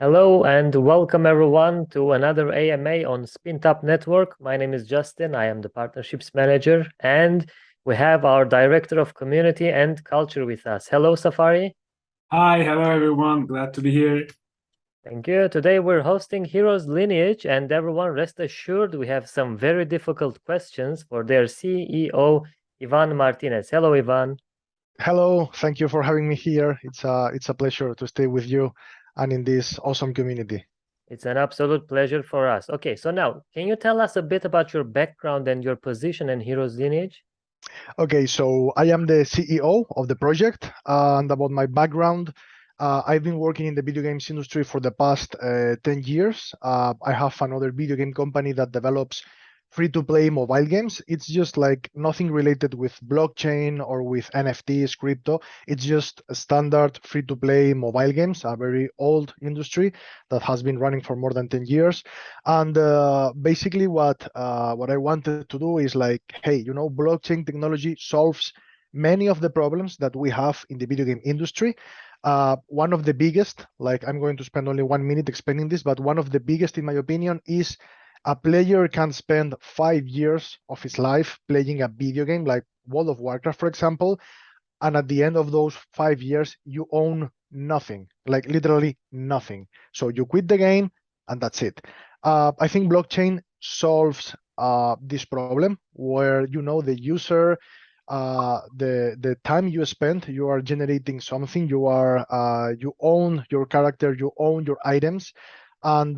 Hello and welcome everyone to another AMA on Spintop Network. My name is Justin. I am the Partnerships Manager, and we have our Director of Community and Culture with us. Hello, Safari. Hi, hello everyone. Glad to be here. Thank you. Today we're hosting Heroes Lineage, and everyone rest assured we have some very difficult questions for their CEO, Ivan Martinez. Hello, Ivan. Hello, thank you for having me here. It's a pleasure to stay with you and in this awesome community. It's an absolute pleasure for us. Okay, so now, can you tell us a bit about your background and your position in Heroes Lineage? Okay, so I am the CEO of the project, and about my background, I've been working in the video games industry for the past 10 years. I have another video game company that develops free-to-play mobile games. It's just like nothing related with blockchain or with NFTs, crypto. It's just a standard free-to-play mobile games, a very old industry that has been running for more than 10 years. And basically what I wanted to do is like, hey, blockchain technology solves many of the problems that we have in the video game industry. One of the biggest, like I'm going to spend only 1 minute explaining this, but one of the biggest, in my opinion, is a player can spend 5 years of his life playing a video game like World of Warcraft, for example, and at the end of those 5 years, you own nothing, like literally nothing. So you quit the game, and that's it. I think blockchain solves this problem where the user, the time you spend, you are generating something. You own your character, you own your items, and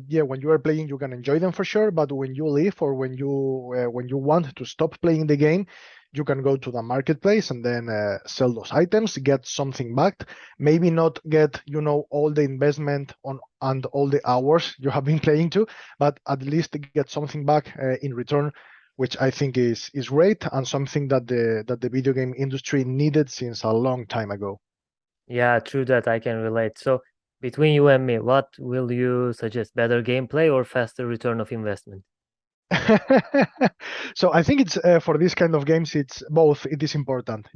yeah, when you are playing, you can enjoy them for sure. But when you leave or when you want to stop playing the game, you can go to the marketplace and then sell those items, get something back. Maybe not get all the investment on and all the hours you have been playing to, but at least get something back in return, which I think is great and something that the video game industry needed since a long time ago. Yeah, true that I can relate. So, between you and me, what will you suggest? Better gameplay or faster return of investment? So I think it's for this kind of games, it's both. It is important,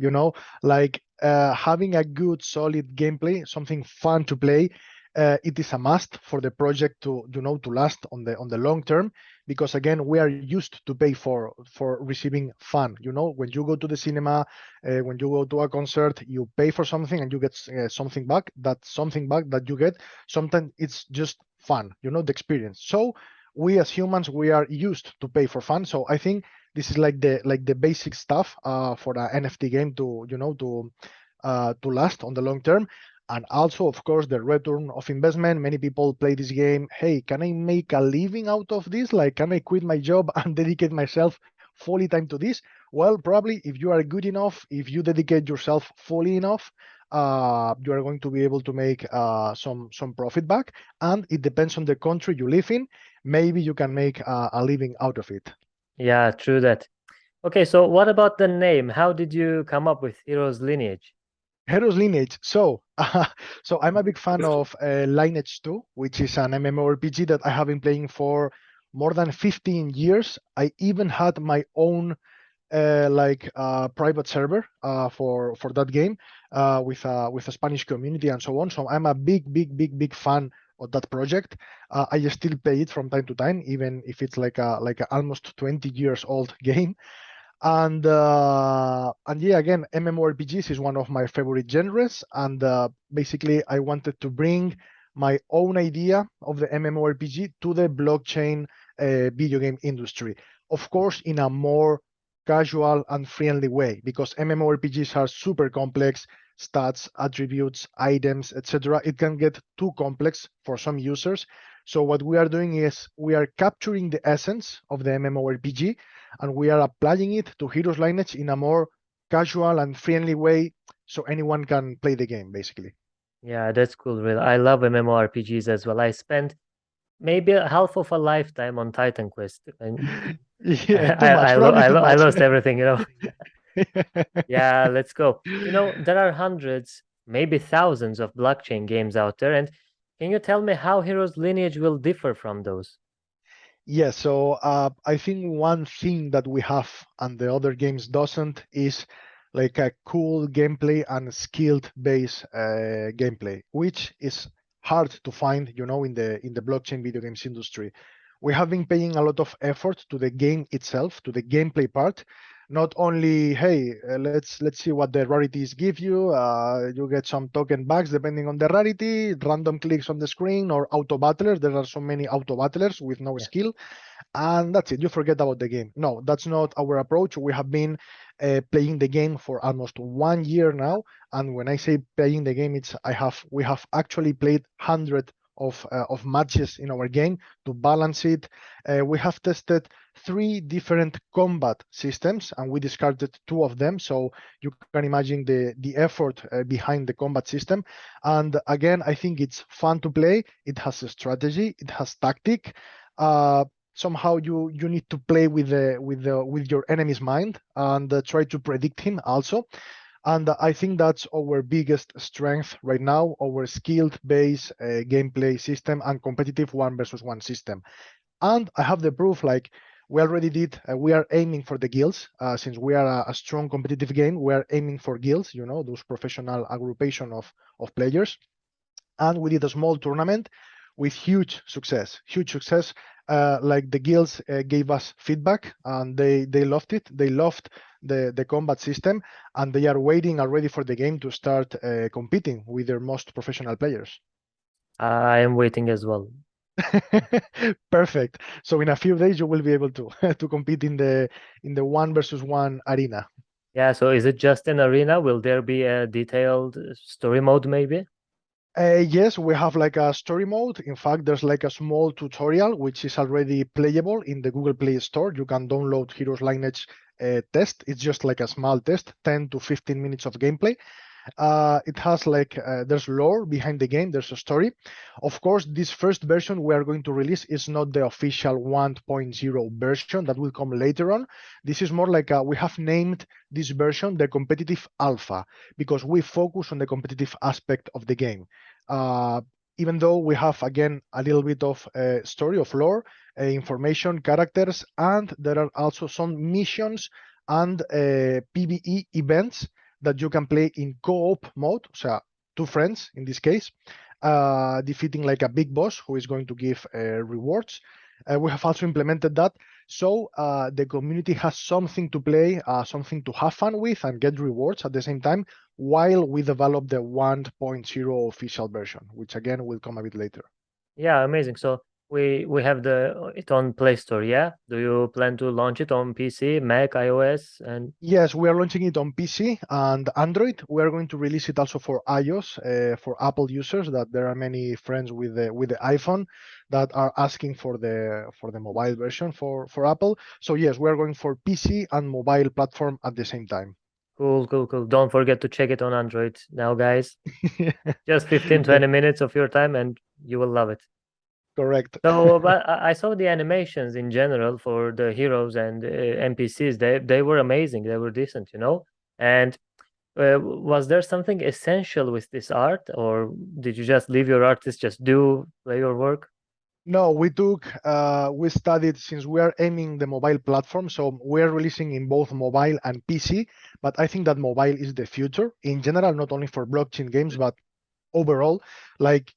like having a good, solid gameplay, something fun to play. It is a must for the project to last on the long term, because again, we are used to pay for receiving fun. When you go to the cinema, when you go to a concert, you pay for something and you get something back. That something back that you get, sometimes it's just fun. The experience. So we as humans, we are used to pay for fun. So I think this is like the basic stuff for the NFT game to last on the long term. And also, of course, the return of investment. Many people play this game. Hey, can I make a living out of this? Like, can I quit my job and dedicate myself fully time to this? Well, probably if you are good enough, if you dedicate yourself fully enough, you are going to be able to make some profit back. And it depends on the country you live in. Maybe you can make a living out of it. Yeah, true that. Okay, so what about the name? How did you come up with Heroes Lineage? Heroes Lineage. So I'm a big fan of Lineage 2, which is an MMORPG that I have been playing for more than 15 years. I even had my own private server for that game with a Spanish community and so on. So I'm a big fan of that project. I still play it from time to time, even if it's like a almost 20 years old game. And yeah, again, MMORPGs is one of my favorite genres, and basically I wanted to bring my own idea of the MMORPG to the blockchain video game industry. Of course, in a more casual and friendly way, because MMORPGs are super complex, stats, attributes, items, etc. It can get too complex for some users. So what we are doing is we are capturing the essence of the MMORPG and we are applying it to Heroes Lineage in a more casual and friendly way so anyone can play the game, basically. Yeah, that's cool. Really, I love MMORPGs as well. I spent maybe half of a lifetime on Titan Quest, and Yeah, too much, probably too I much. lost everything. Yeah, let's go. There are hundreds, maybe thousands of blockchain games out there, and can you tell me how Heroes Lineage will differ from those? Yeah, so I think one thing that we have and the other games doesn't is like a cool gameplay and skilled based gameplay, which is hard to find, in the blockchain video games industry. We have been paying a lot of effort to the game itself, to the gameplay part. Not only, hey, let's see what the rarities give you. You get some token bags depending on the rarity, random clicks on the screen, or auto battlers. There are so many auto battlers with no skill, and that's it. You forget about the game. No, that's not our approach. We have been playing the game for almost 1 year now, and when I say playing the game, we have actually played hundreds of matches in our game to balance it. We have tested 3 different combat systems, and we discarded 2 of them. So you can imagine the effort behind the combat system. And again, I think it's fun to play. It has a strategy. It has tactic. Somehow you need to play with your enemy's mind and try to predict him also. And I think that's our biggest strength right now, our skilled base gameplay system and competitive 1 versus 1 system. And I have the proof, like we already did, we are aiming for the guilds. Since we are a strong competitive game, we are aiming for guilds, those professional aggregation of players. And we did a small tournament with huge success. Like the guilds gave us feedback and they loved it. They loved the combat system, and they are waiting already for the game to start competing with their most professional players. I am waiting as well. Perfect. So in a few days you will be able to to compete in the 1 versus 1 arena. Yeah, so is it just an arena? Will there be a detailed story mode maybe? Yes, we have like a story mode. In fact, there's like a small tutorial which is already playable in the Google Play Store. You can download Heroes Lineage test. It's just like a small test, 10 to 15 minutes of gameplay. It has there's lore behind the game, there's a story. Of course, this first version we are going to release is not the official 1.0 version that will come later on. This is more like we have named this version the competitive alpha because we focus on the competitive aspect of the game. Even though we have, again, a little bit of story of lore, information, characters, and there are also some missions and PvE events that you can play in co-op mode, so 2 friends in this case, defeating like a big boss who is going to give rewards. We have also implemented that, so the community has something to play, something to have fun with and get rewards at the same time, while we develop the 1.0 official version, which again will come a bit later. Yeah, amazing. So we have it on Play Store, yeah? Do you plan to launch it on PC, Mac, iOS, and Yes, we are launching it on PC and Android. We are going to release it also for iOS, for Apple users. That there are many friends with the iPhone that are asking for the mobile version for Apple. So yes, we are going for PC and mobile platform at the same time. cool. Don't forget to check it on Android now, guys. Just 15-20 minutes of your time and you will love it. Correct. So, but I saw the animations in general for the heroes and NPCs. They were amazing. They were decent, And was there something essential with this art, or did you just leave your artist just play your work? No, we studied, since we are aiming the mobile platform, so we are releasing in both mobile and PC, but I think that mobile is the future in general, not only for blockchain games, but overall. Like,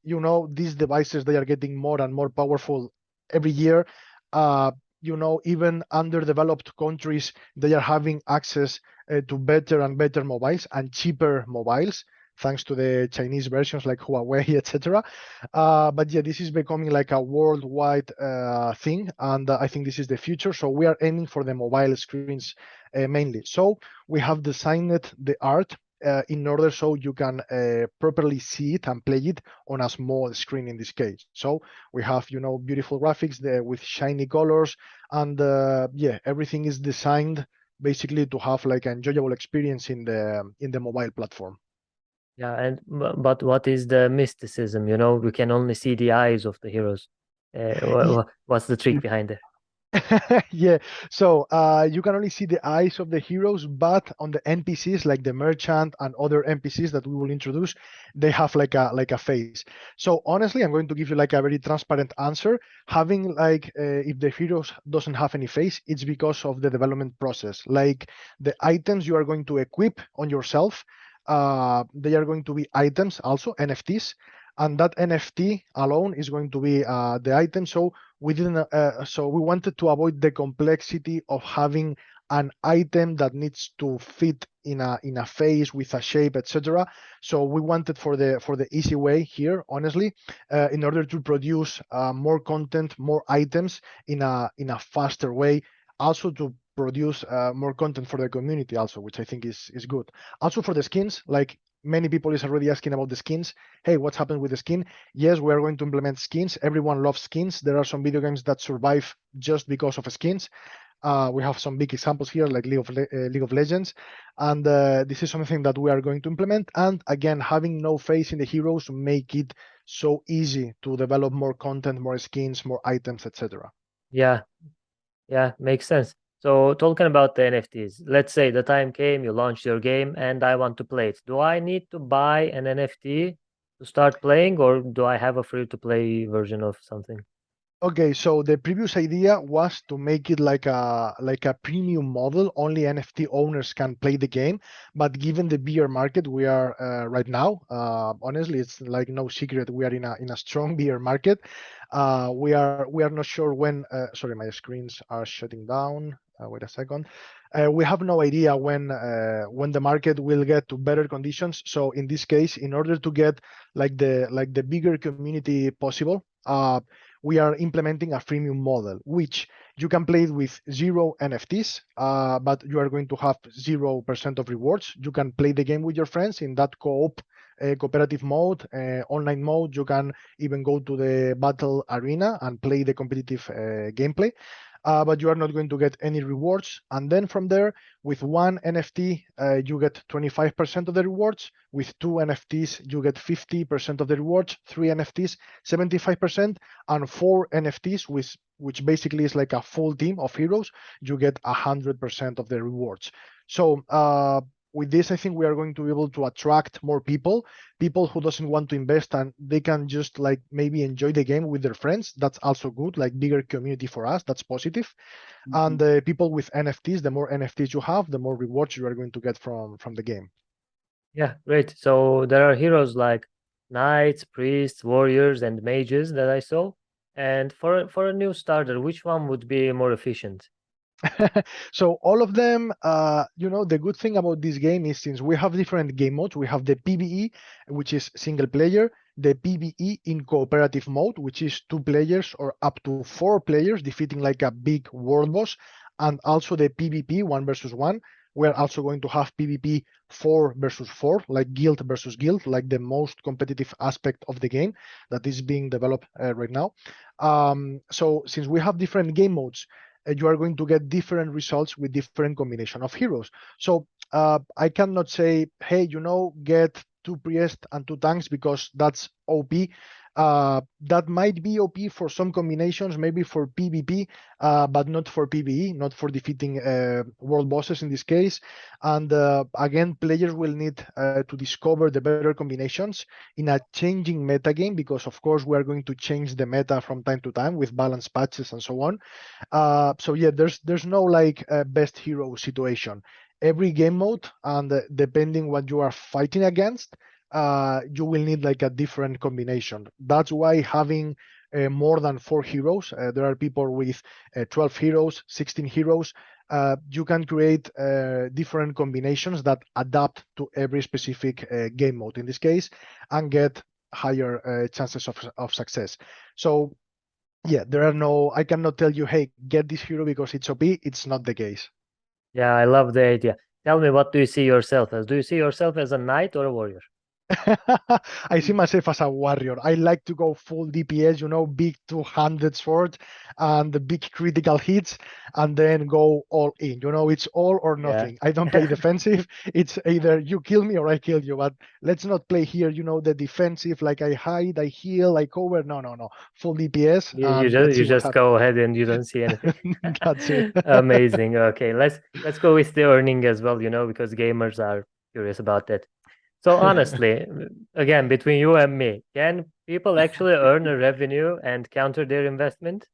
these devices, they are getting more and more powerful every year. Even underdeveloped countries, they are having access to better and better mobiles and cheaper mobiles, thanks to the Chinese versions like Huawei, etc. But yeah, this is becoming like a worldwide thing, and I think this is the future. So we are aiming for the mobile screens mainly. So we have designed the art in order so you can properly see it and play it on a small screen in this case. So we have, beautiful graphics there with shiny colors, and yeah, everything is designed basically to have like an enjoyable experience in the mobile platform. Yeah, but what is the mysticism? We can only see the eyes of the heroes. What's the trick behind it? Yeah, so you can only see the eyes of the heroes, but on the NPCs, like the merchant and other NPCs that we will introduce, they have like a face. So honestly, I'm going to give you like a very transparent answer. Having if the heroes doesn't have any face, it's because of the development process. Like the items you are going to equip on yourself, they are going to be items also, NFTs. and that NFT alone is going to be the item. So we didn't. So we wanted to avoid the complexity of having an item that needs to fit in a face with a shape, etc. So we wanted for the easy way here, honestly, in order to produce more content, more items in a faster way, also to produce more content for the community also, which I think is good. Also for the skins, like many people is already asking about the skins. Hey, what's happened with the skin? Yes, we are going to implement skins. Everyone loves skins. There are some video games that survive just because of skins. We have some big examples here, like League of Legends, and this is something that we are going to implement. And again, having no face in the heroes make it so easy to develop more content, more skins, more items, etc. Yeah, yeah, makes sense. So talking about the NFTs, let's say the time came, you launched your game, and I want to play it. Do I need to buy an NFT to start playing, or do I have a free-to-play version of something? Okay, so the previous idea was to make it like a premium model. Only NFT owners can play the game. But given the beer market we are right now, honestly, it's like no secret we are in a strong beer market. We are not sure when. Sorry, my screens are shutting down. Wait a second. We have no idea when the market will get to better conditions. So in this case, in order to get like the bigger community possible, we are implementing a freemium model, which you can play it with 0 NFTs, but you are going to have 0% of rewards. You can play the game with your friends in that cooperative mode, online mode. You can even go to the battle arena and play the competitive gameplay. But you are not going to get any rewards. And then from there, with 1 NFT, you get 25% of the rewards. With 2 NFTs, you get 50% of the rewards. 3 NFTs, 75%, and 4 NFTs, which basically is like a full team of heroes, you get 100% of the rewards. So with this, I think we are going to be able to attract more people who doesn't want to invest, and they can just like maybe enjoy the game with their friends. That's also good, like bigger community for us. That's positive. And the people with NFTs, the more NFTs you have, the more rewards you are going to get from the game. Yeah, great. So there are heroes like knights, priests, warriors, and mages that I saw. And for a new starter, which one would be more efficient? So all of them, the good thing about this game is since we have different game modes, we have the PvE, which is single player, the PvE in cooperative mode, which is 2 players or up to 4 players defeating like a big world boss, and also the PvP 1 versus 1. We're also going to have PvP 4 versus 4, like guild versus guild, like the most competitive aspect of the game that is being developed right now. So since we have different game modes, you are going to get different results with different combination of heroes. So I cannot say, hey, get 2 priests and 2 tanks because that's OP. That might be OP for some combinations, maybe for PvP, but not for PvE, not for defeating world bosses in this case. And again, players will need to discover the better combinations in a changing meta game, because of course we are going to change the meta from time to time with balance patches and so on. So yeah, there's no like best hero situation. Every game mode, and depending what you are fighting against, you will need like a different combination. That's why having more than 4 heroes, there are people with 12 heroes, 16 heroes. You can create different combinations that adapt to every specific game mode in this case, and get higher chances of success. So yeah, I cannot tell you, hey, get this hero because it's OP. It's not the case. Yeah, I love the idea. Tell me, what do you see yourself as? Do you see yourself as a knight or a warrior? I see myself as a warrior. I like to go full DPS, big 200 sword and the big critical hits, and then go all in. It's all or Yeah. nothing. I don't play defensive. It's either you kill me or I kill you. But let's not play here, the defensive, like I hide, I heal, I cover. No, no, no. Full DPS, You and just let's you see what's just happening. go ahead and you don't see anything. That's it. Amazing. Okay, let's go with the earning as well, because gamers are curious about that. So honestly, again, between you and me, can people actually earn a revenue and counter their investment?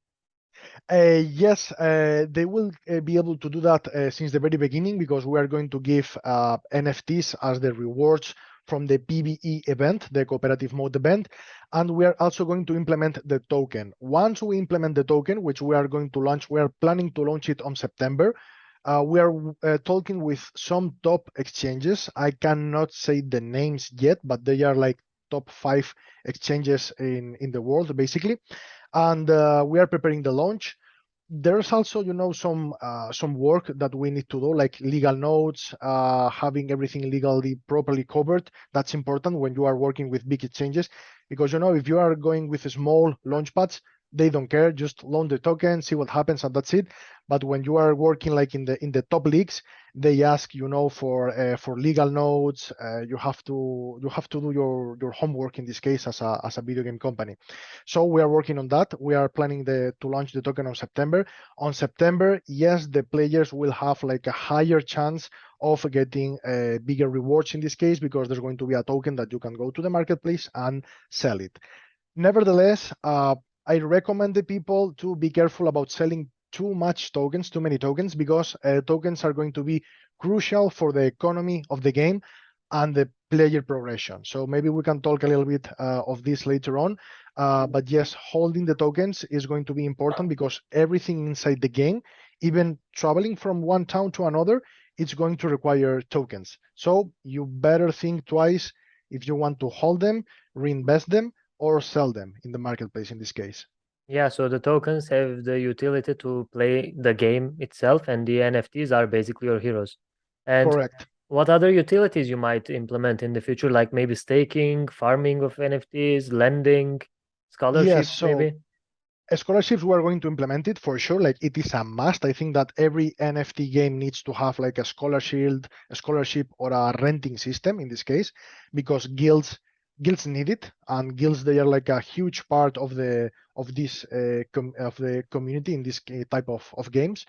Yes, they will be able to do that since the very beginning, because we are going to give NFTs as the rewards from the PvE event, the cooperative mode event, and we are also going to implement the token. Once we implement the token, which we are going to launch, we are planning to launch it on September. We are talking with some top exchanges. I cannot say the names yet, but they are like top 5 exchanges in the world, basically. And we are preparing the launch. There's also, some work that we need to do, like legal notes, having everything legally properly covered. That's important when you are working with big exchanges, because if you are going with small launch pads, they don't care. Just launch the token, see what happens, and that's it. But when you are working like in the top leagues, they ask for legal notes. You have to do your homework in this case as a video game company. So we are working on that. We are planning to launch the token on September. On September, yes, the players will have like a higher chance of getting bigger rewards in this case, because there's going to be a token that you can go to the marketplace and sell it. Nevertheless, I recommend the people to be careful about selling too many tokens, because tokens are going to be crucial for the economy of the game and the player progression. So maybe we can talk a little bit of this later on. But yes, holding the tokens is going to be important, because everything inside the game, even traveling from one town to another, it's going to require tokens. So you better think twice if you want to hold them, reinvest them, or sell them in the marketplace in this case. Yeah, so the tokens have the utility to play the game itself, and the NFTs are basically your heroes. And Correct. what other utilities you might implement in the future, like maybe staking, farming of NFTs, lending, Yes, scholarships, so maybe? scholarships, we're going to implement it for sure. Like, it is a must. I think that every NFT game needs to have like a scholarship or a renting system in this case, because guilds need it, and guilds, they are like a huge part of the community in this type of games.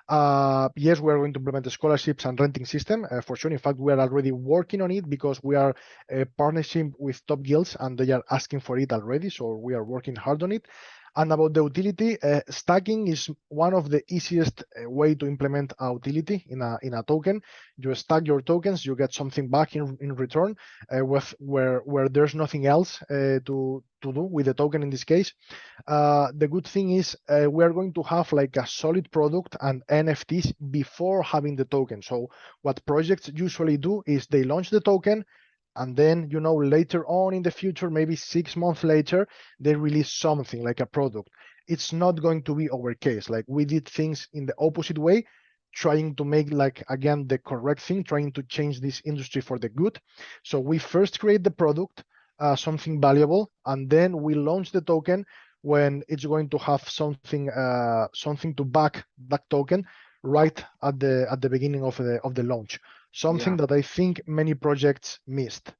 Yes, we are going to implement the scholarships and renting system for sure. In fact, we are already working on it, because we are partnering with top guilds and they are asking for it already. So we are working hard on it. And about the utility, stacking is one of the easiest way to implement a utility in a token. You stack your tokens, you get something back in return, where there's nothing else to do with the token in this case. The good thing is we are going to have like a solid product and NFTs before having the token. So what projects usually do is they launch the token, and then later on in the future, maybe 6 months later, they release something like a product. It's not going to be our case. Like, we did things in the opposite way, trying to make, like, again, the correct thing, trying to change this industry for the good. So we first create the product, something valuable, and then we launch the token when it's going to have something to back that token right at the beginning of the launch. Something that I think many projects missed.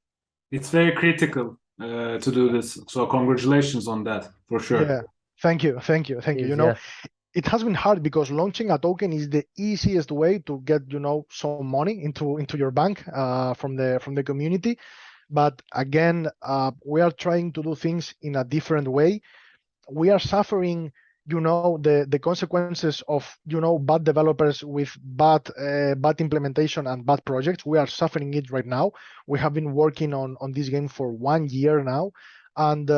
It's very critical to do this. So congratulations on that, for sure. Yeah, thank you. Yeah. It has been hard, because launching a token is the easiest way to get some money into your bank from the community. But again, we are trying to do things in a different way. We are suffering the consequences of bad developers with bad implementation and bad projects. We are suffering it right now. We have been working on this game for 1 year now, and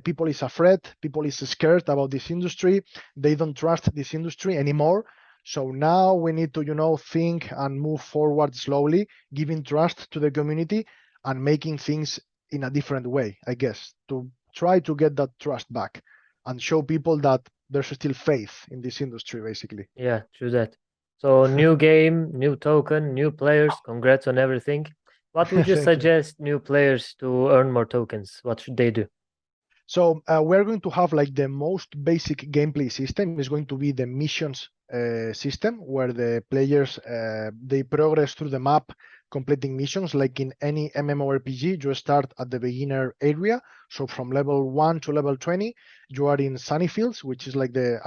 people is afraid, people is scared about this industry. They don't trust this industry anymore. So now we need to think and move forward slowly, giving trust to the community and making things in a different way, I guess, to try to get that trust back and show people that there's still faith in this industry, basically. Yeah, true that. So new game, new token, new players. Congrats on everything. What would you Thank you. suggest new players to earn more tokens? What should they do? So we're going to have like the most basic gameplay system is going to be the missions system, where the players they progress through the map, completing missions. Like in any MMORPG, you start at the beginner area. So from level 1 to level 20, you are in Sunny Fields, which is like the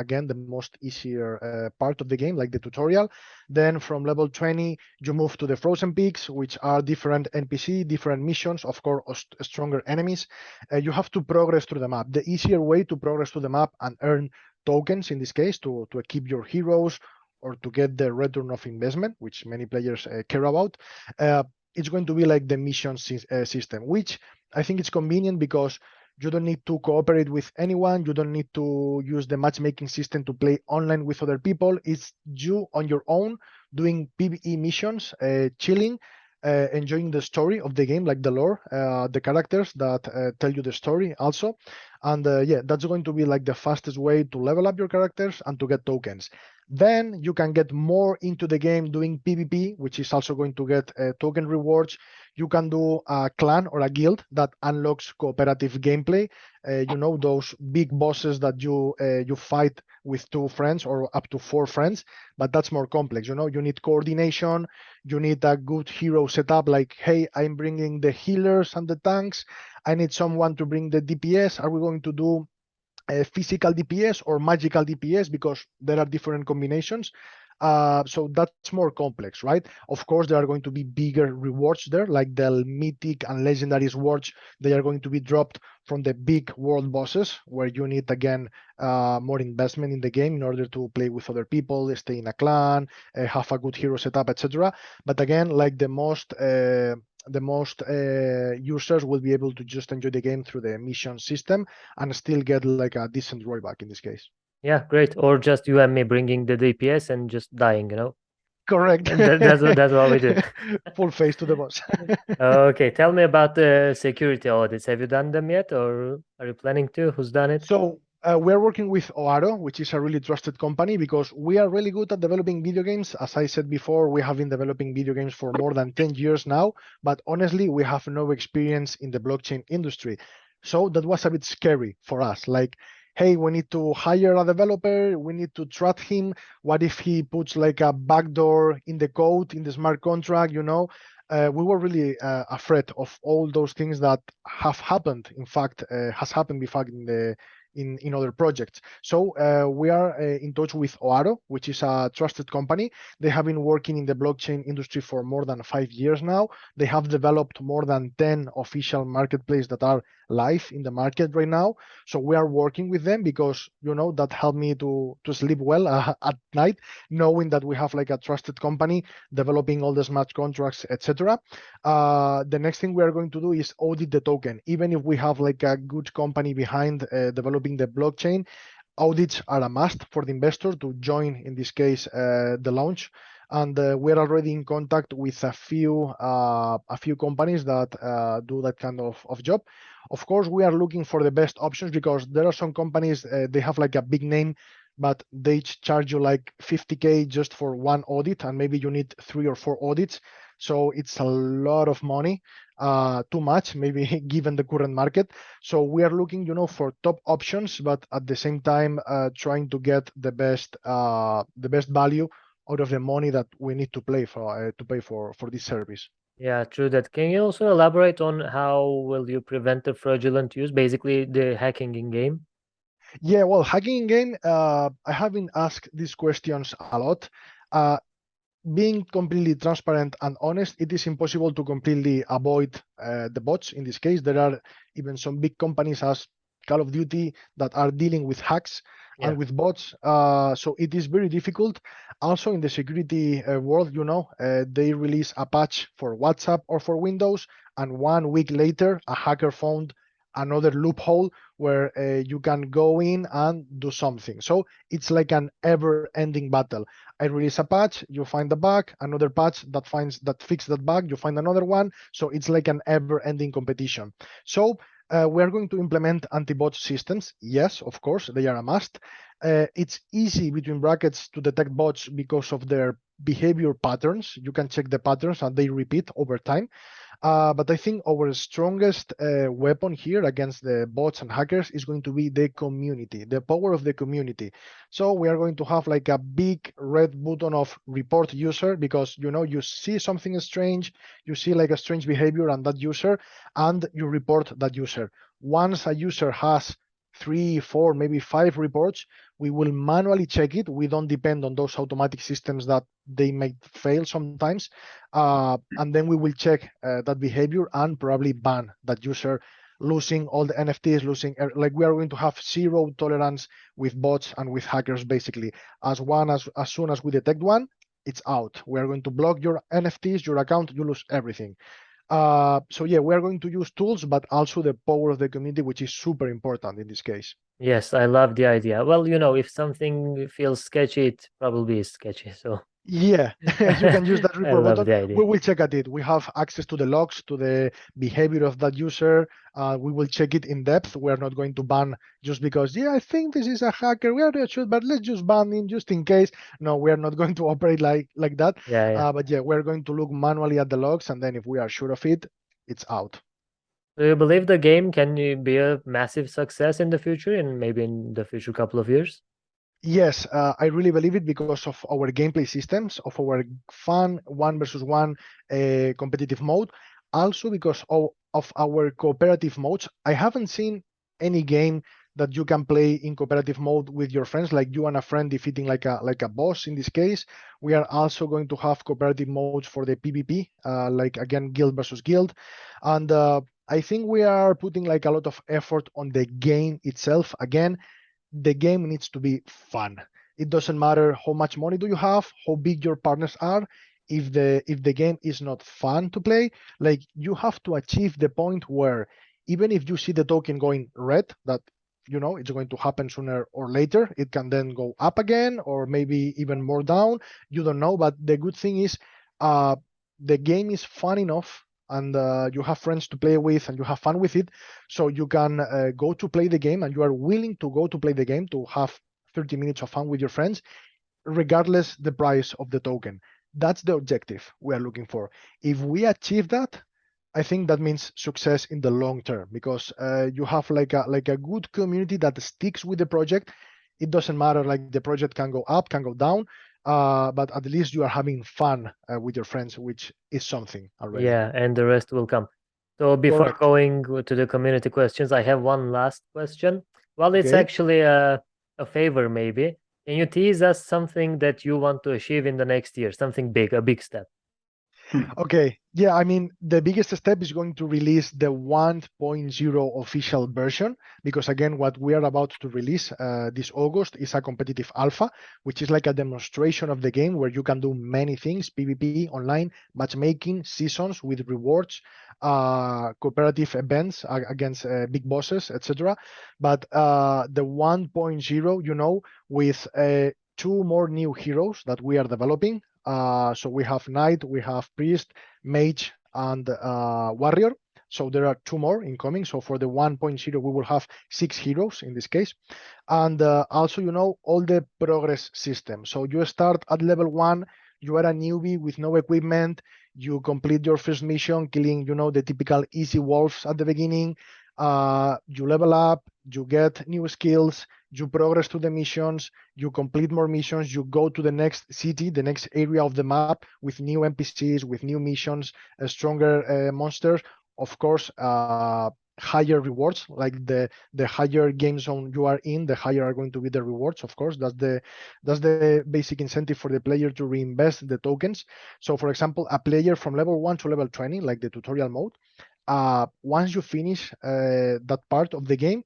most easier part of the game, like the tutorial. Then from level 20, you move to the Frozen Peaks, which are different NPC, different missions, of course, stronger enemies. You have to progress through the map. The easier way to progress through the map and earn tokens, in this case, to equip your heroes or to get the return of investment, which many players care about, it's going to be like the mission system, which I think it's convenient because you don't need to cooperate with anyone. You don't need to use the matchmaking system to play online with other people. It's you on your own doing PvE missions, chilling, enjoying the story of the game, like the lore, the characters that tell you the story also. And yeah, that's going to be like the fastest way to level up your characters and to get tokens. Then you can get more into the game doing PvP, which is also going to get token rewards. You can do a clan or a guild that unlocks cooperative gameplay. Those big bosses that you fight with 2 friends or up to 4 friends, but that's more complex. You need coordination. You need a good hero setup. Like, hey, I'm bringing the healers and the tanks. I need someone to bring the DPS. Are we going to do physical DPS or magical DPS, because there are different combinations. So that's more complex, right? Of course, there are going to be bigger rewards there, like the mythic and legendary rewards. They are going to be dropped from the big world bosses, where you need, again, more investment in the game in order to play with other people, stay in a clan, have a good hero setup, etc. But again, like the most users will be able to just enjoy the game through the mission system and still get like a decent rollback in this case. Yeah, great. Or just you and me bringing the DPS and just dying, Correct. That's what we do. Full face to the boss. Okay, tell me about the security audits. Have you done them yet, or are you planning to? Who's done it? So we're working with Oaro, which is a really trusted company, because we are really good at developing video games. As I said before, we have been developing video games for more than 10 years now, but honestly, we have no experience in the blockchain industry. So that was a bit scary for us. Like, hey, we need to hire a developer, we need to trust him. What if he puts like a backdoor in the code, in the smart contract, we were really afraid of all those things that have happened. In fact, has happened before in other projects. So we are in touch with Oaro, which is a trusted company. They have been working in the blockchain industry for more than 5 years now. They have developed more than 10 official marketplaces that are live in the market right now. So we are working with them because that helped me to sleep well at night, knowing that we have like a trusted company developing all the smart contracts, etc. The next thing we are going to do is audit the token. Even if we have like a good company behind developing the blockchain, audits are a must for the investor to join, in this case, the launch. And we're already in contact with a few companies that do that kind of job. Of course, we are looking for the best options, because there are some companies, they have like a big name, but they charge you like 50K just for one audit, and maybe you need 3 or 4 audits. So it's a lot of money, too much, maybe given the current market. So we are looking, for top options, but at the same time, trying to get the best value out of the money that we need to pay for this service. Yeah, true that. Can you also elaborate on how will you prevent the fraudulent use, basically the hacking in game? Yeah, well, hacking in game, I have been asked these questions a lot. Being completely transparent and honest, it is impossible to completely avoid the bots. In this case, there are even some big companies as Call of Duty that are dealing with hacks and with bots. So it is very difficult. Also, in the security world, they release a patch for WhatsApp or for Windows, and 1 week later, a hacker found another loophole where you can go in and do something. So it's like an ever-ending battle. I release a patch, you find the bug, another patch that fixes that bug, you find another one. So it's like an ever-ending competition. So we're going to implement anti-bot systems. Yes, of course, they are a must. It's easy, between brackets, to detect bots because of their behavior patterns. You can check the patterns and they repeat over time. But I think our strongest weapon here against the bots and hackers is going to be the community, the power of the community. So we are going to have like a big red button of report user, because you see something strange, you see like a strange behavior on that user, and you report that user. Once a user has 3, 4, maybe 5 reports, we will manually check it. We don't depend on those automatic systems that they may fail sometimes. And then we will check that behavior and probably ban that user, losing all the NFTs, like we are going to have 0 tolerance with bots and with hackers, basically. As soon as we detect one, it's out. We are going to block your NFTs, your account, you lose everything. So yeah, we are going to use tools, but also the power of the community, which is super important in this case. Yes, I love the idea. Well, if something feels sketchy, it probably is sketchy. So Yeah, you can use that I report love button. the idea. We will check at it. We have access to the logs, to the behavior of that user. We will check it in depth. We're not going to ban just because, yeah, I think this is a hacker. We are not sure, but let's just ban him just in case. No, we are not going to operate like that. Yeah. But yeah, we're going to look manually at the logs, and then if we are sure of it, it's out. Do you believe the game can be a massive success in the future, and maybe in the future couple of years? Yes, I really believe it because of our gameplay systems, of our fun one versus one competitive mode, also because of our cooperative modes. I haven't seen any game that you can play in cooperative mode with your friends, like you and a friend defeating like a boss. In this case, we are also going to have cooperative modes for the PvP, like again guild versus guild, and I think we are putting like a lot of effort on the game itself. Again, the game needs to be fun. It doesn't matter how much money do you have, how big your partners are. If the game is not fun to play, like you have to achieve the point where even if you see the token going red, that it's going to happen sooner or later. It can then go up again or maybe even more down. You don't know, but the good thing is uh, the game is fun enough and you have friends to play with and you have fun with it, so you can go to play the game and you are willing to go to play the game to have 30 minutes of fun with your friends, regardless the price of the token. That's the objective we are looking for. If we achieve that, I think that means success in the long term, because you have like a good community that sticks with the project. It doesn't matter, like the project can go up, can go down, but at least you are having fun with your friends, which is something already. Yeah, and the rest will come. So before Correct. going to the community questions, I have one last question. Well, it's Okay. actually a favor, maybe. Can you tease us something that you want to achieve in the next year? Something big, a big step. Okay, yeah, I mean, the biggest step is going to release the 1.0 official version, because again, what we are about to release this August is a competitive alpha, which is like a demonstration of the game where you can do many things: PvP, online, matchmaking, seasons with rewards, cooperative events against big bosses, etc. But the 1.0, with two more new heroes that we are developing. So we have Knight, we have Priest, Mage, and Warrior. So there are two more incoming. So for the 1.0, we will have 6 heroes in this case. And also, all the progress system. So you start at level 1, you are a newbie with no equipment, you complete your first mission, killing, the typical easy wolves at the beginning. You level up, you get new skills, you progress to the missions, you complete more missions, you go to the next city, the next area of the map with new NPCs, with new missions, stronger monsters, of course, higher rewards. Like the higher game zone you are in, the higher are going to be the rewards. Of course, that's the basic incentive for the player to reinvest the tokens. So for example, a player from level 1 to level 20, like the tutorial mode, once you finish that part of the game,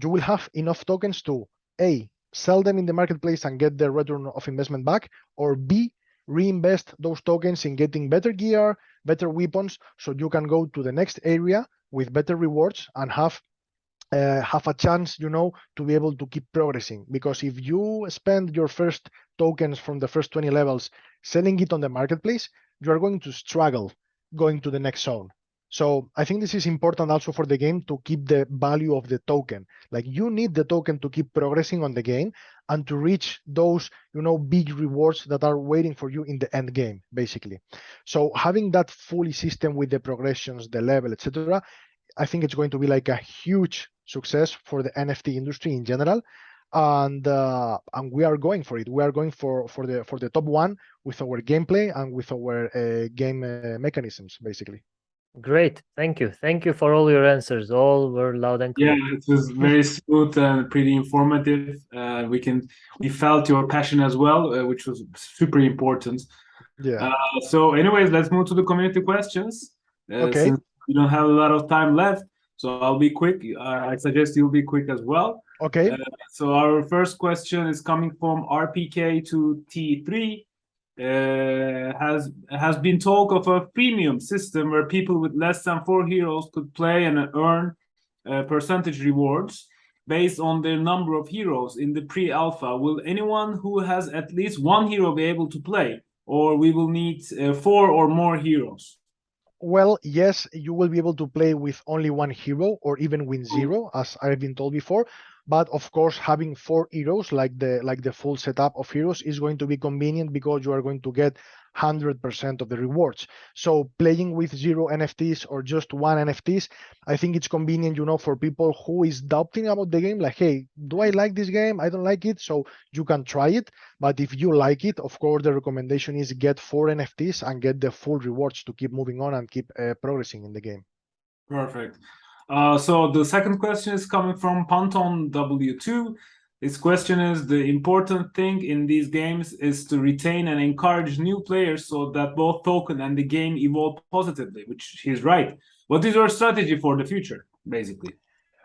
you will have enough tokens to A, sell them in the marketplace and get the return of investment back, or B, reinvest those tokens in getting better gear, better weapons, so you can go to the next area with better rewards and have a chance, to be able to keep progressing. Because if you spend your first tokens from the first 20 levels selling it on the marketplace, you are going to struggle going to the next zone. So I think this is important also for the game to keep the value of the token. Like you need the token to keep progressing on the game and to reach those, big rewards that are waiting for you in the end game, basically. So having that fully system with the progressions, the level, etc., I think it's going to be like a huge success for the NFT industry in general, and we are going for it. We are going for the top one with our gameplay and with our game mechanisms, basically. Great. Thank you for all your answers. All were loud and Yeah, clear. it was very smooth and pretty informative. We felt your passion as well, which was super important. Yeah. So, anyways, let's move to the community questions. Okay. Since we don't have a lot of time left, so I'll be quick. I suggest you'll be quick as well. Okay. So our first question is coming from RPK to T3. has been talk of a freemium system where people with less than 4 heroes could play and earn percentage rewards based on their number of heroes in the pre-alpha. Will anyone who has at least 1 hero be able to play, or we will need 4 or more heroes? Well, yes, you will be able to play with only one hero or even with zero, as I've been told before. But of course, having 4 heroes, like the full setup of heroes, is going to be convenient because you are going to get 100% of the rewards. So playing with 0 NFTs or just 1 NFTs, I think it's convenient, for people who is doubting about the game. Like, hey, do I like this game? I don't like it. So you can try it. But if you like it, of course, the recommendation is get 4 NFTs and get the full rewards to keep moving on and keep progressing in the game. Perfect. So the second question is coming from Panton W2. This question is, the important thing in these games is to retain and encourage new players so that both token and the game evolve positively, which he's right. What is your strategy for the future, basically?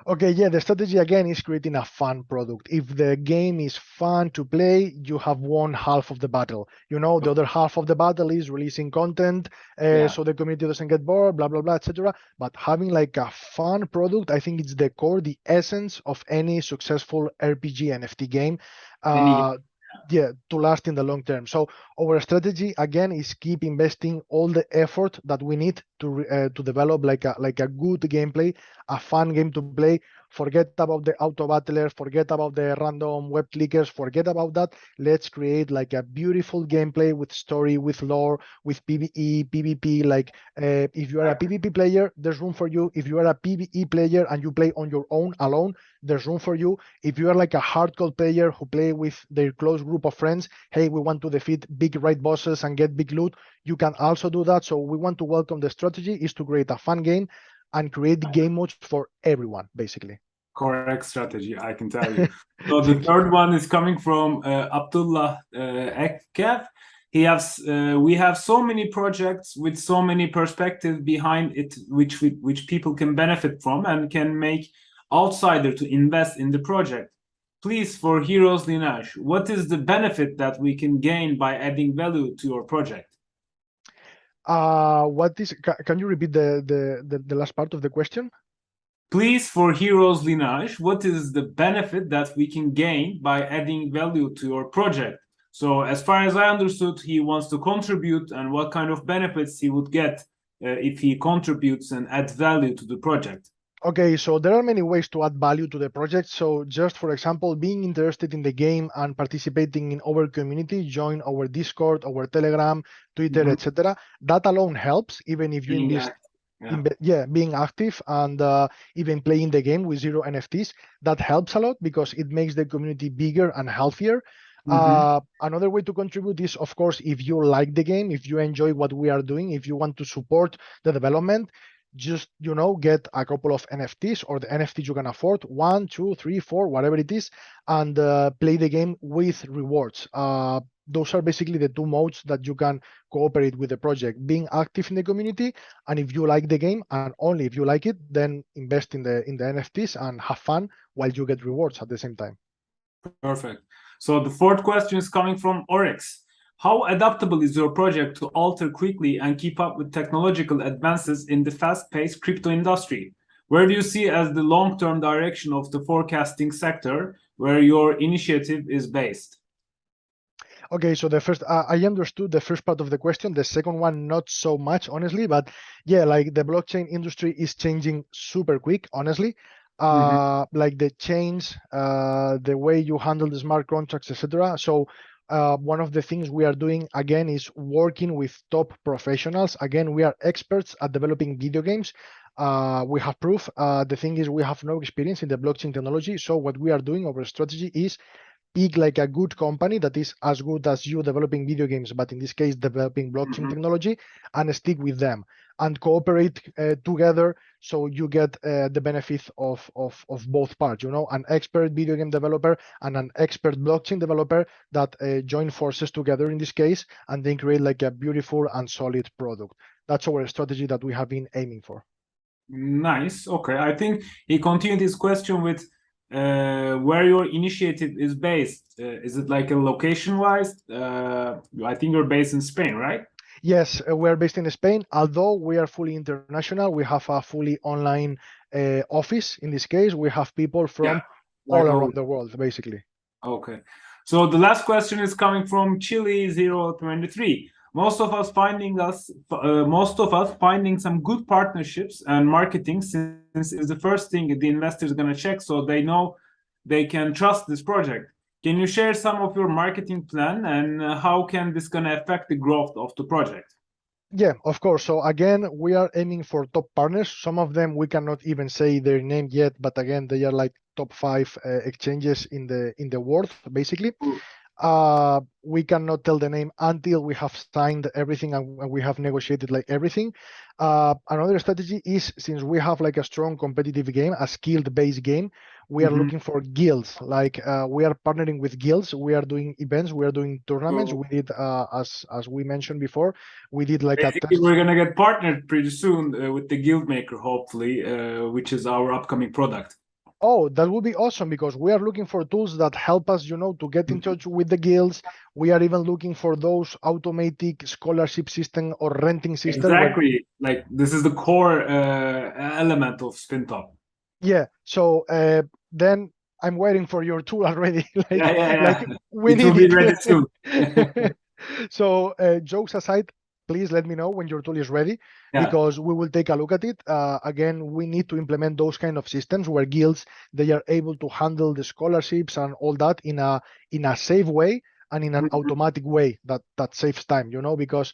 Okay, yeah, the strategy again is creating a fun product. If the game is fun to play, you have won half of the battle. The other half of the battle is releasing content, so the community doesn't get bored, blah, blah, blah, etc. But having like a fun product, I think it's the core, the essence of any successful RPG NFT game. Yeah, to last in the long term. So our strategy again is keep investing all the effort that we need to develop like a good gameplay, a fun game to play. Forget about the auto battler, forget about the random web clickers, forget about that. Let's create like a beautiful gameplay with story, with lore, with PvE, PvP. Like if you are a PvP player, there's room for you. If you are a PvE player and you play on your own alone, there's room for you. If you are like a hardcore player who play with their close group of friends, hey, we want to defeat big raid bosses and get big loot, you can also do that. So we want to welcome the strategy is to create a fun game and create the game modes for everyone, basically. Correct strategy, I can tell you. So the third one is coming from Abdullah Ekkev. We have so many projects with so many perspectives behind it, which people can benefit from and can make outsider to invest in the project. Please, for Heroes Lineage, what is the benefit that we can gain by adding value to your project? Can you repeat the last part of the question? Please, for Heroes Lineage, what is the benefit that we can gain by adding value to your project? So as far as I understood, he wants to contribute, and what kind of benefits he would get if he contributes and adds value to the project. Okay, so there are many ways to add value to the project. So just for example, being interested in the game and participating in our community, join our Discord, our Telegram, Twitter, etc. That alone helps, even if you invest being active and even playing the game with 0 NFTs. That helps a lot because it makes the community bigger and healthier. Another way to contribute is, of course, if you like the game, if you enjoy what we are doing, if you want to support the development, just get a couple of NFTs or the NFTs you can afford, 1, 2, 3, 4, whatever it is, and play the game with rewards. Those are basically the 2 modes that you can cooperate with the project: being active in the community, and if you like the game, and only if you like it, then invest in the NFTs and have fun while you get rewards at the same time. Perfect. So the fourth question is coming from Oryx. How adaptable is your project to alter quickly and keep up with technological advances in the fast-paced crypto industry? Where do you see as the long-term direction of the forecasting sector where your initiative is based? Okay, so the first, I understood the first part of the question. The second one, not so much, honestly. But yeah, like the blockchain industry is changing super quick, honestly. Like the change, the way you handle the smart contracts, etc. So one of the things we are doing again is working with top professionals. Again, we are experts at developing video games. We have proof. The thing is, we have no experience in the blockchain technology. So what we are doing, our strategy is pick like a good company that is as good as you developing video games, but in this case, developing blockchain technology, and stick with them and cooperate together so you get the benefit of both parts, an expert video game developer and an expert blockchain developer that join forces together in this case, and then create like a beautiful and solid product. That's our strategy that we have been aiming for. Nice. Okay. I think he continued his question with, where your initiative is based. Is it like a location-wise? I think you're based in Spain, right? Yes, we're based in Spain. Although we are fully international, we have a fully online office. In this case, we have people from all Like around the world, basically. Okay. So the last question is coming from Chile 023. Most of us finding some good partnerships and marketing, since is the first thing the investor is going to check, so they know they can trust this project. Can you share some of your marketing plan, and how can this going to affect the growth of the project? Yeah, of course. So again, we are aiming for top partners. Some of them we cannot even say their name yet, but again, they are like top 5 exchanges in the world, basically. We cannot tell the name until we have signed everything and we have negotiated like everything. Another strategy is, since we have like a strong competitive game, a skilled based game, we are looking for guilds. Like we are partnering with guilds. We are doing events. We are doing tournaments. We did, as we mentioned before, we did like basically, we're gonna get partnered pretty soon with the Guild Maker, hopefully, which is our upcoming product. Oh, that would be awesome, because we are looking for tools that help us, to get in touch with the guilds. We are even looking for those automatic scholarship system or renting system. Exactly. Like this is the core element of Spintop. Yeah. So then I'm waiting for your tool already. Like we it need will be it. ready soon. So jokes aside, please let me know when your tool is ready, because we will take a look at it. Again, we need to implement those kind of systems where guilds, they are able to handle the scholarships and all that in a safe way and in an automatic way that saves time, because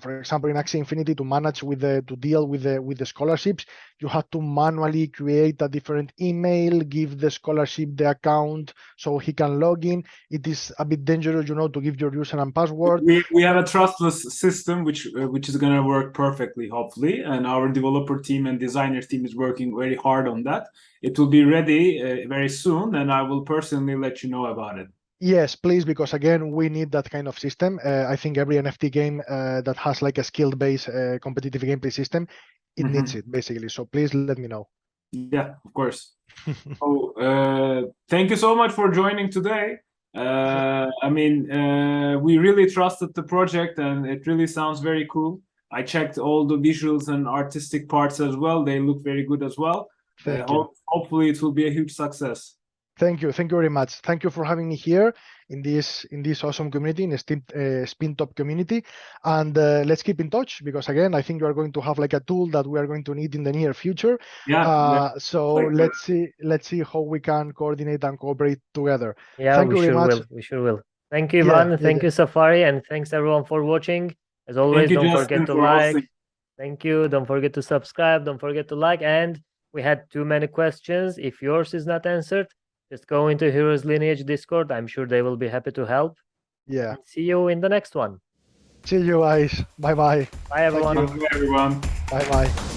for example, in Axie Infinity, to deal with the scholarships, you have to manually create a different email, give the scholarship the account so he can log in. It is a bit dangerous, to give your user and password. We have a trustless system which is going to work perfectly, hopefully, and our developer team and designer team is working very hard on that. It will be ready very soon, and I will personally let you know about it. Yes, please, because again, we need that kind of system. I think every NFT game that has like a skill-based competitive gameplay system, it needs it, basically. So please let me know. Yeah, of course. So thank you so much for joining today. We really trusted the project, and it really sounds very cool. I checked all the visuals and artistic parts as well. They look very good as well. Thank you. Hopefully it will be a huge success. Thank you very much. Thank you for having me here in this awesome community, in the Spintop community, and let's keep in touch, because again, I think you are going to have like a tool that we are going to need in the near future. So let's see how we can coordinate and cooperate together. Yeah, thank you very much. We sure will. Thank you, Ivan. Thank you, Safari, and thanks everyone for watching. As always, don't forget to like. Thank you. Don't forget to subscribe. Don't forget to like. And we had too many questions. If yours is not answered, just go into Heroes Lineage Discord. I'm sure they will be happy to help. Yeah. And see you in the next one. See you guys. Bye bye. Bye everyone. Thank you, everyone. Bye bye.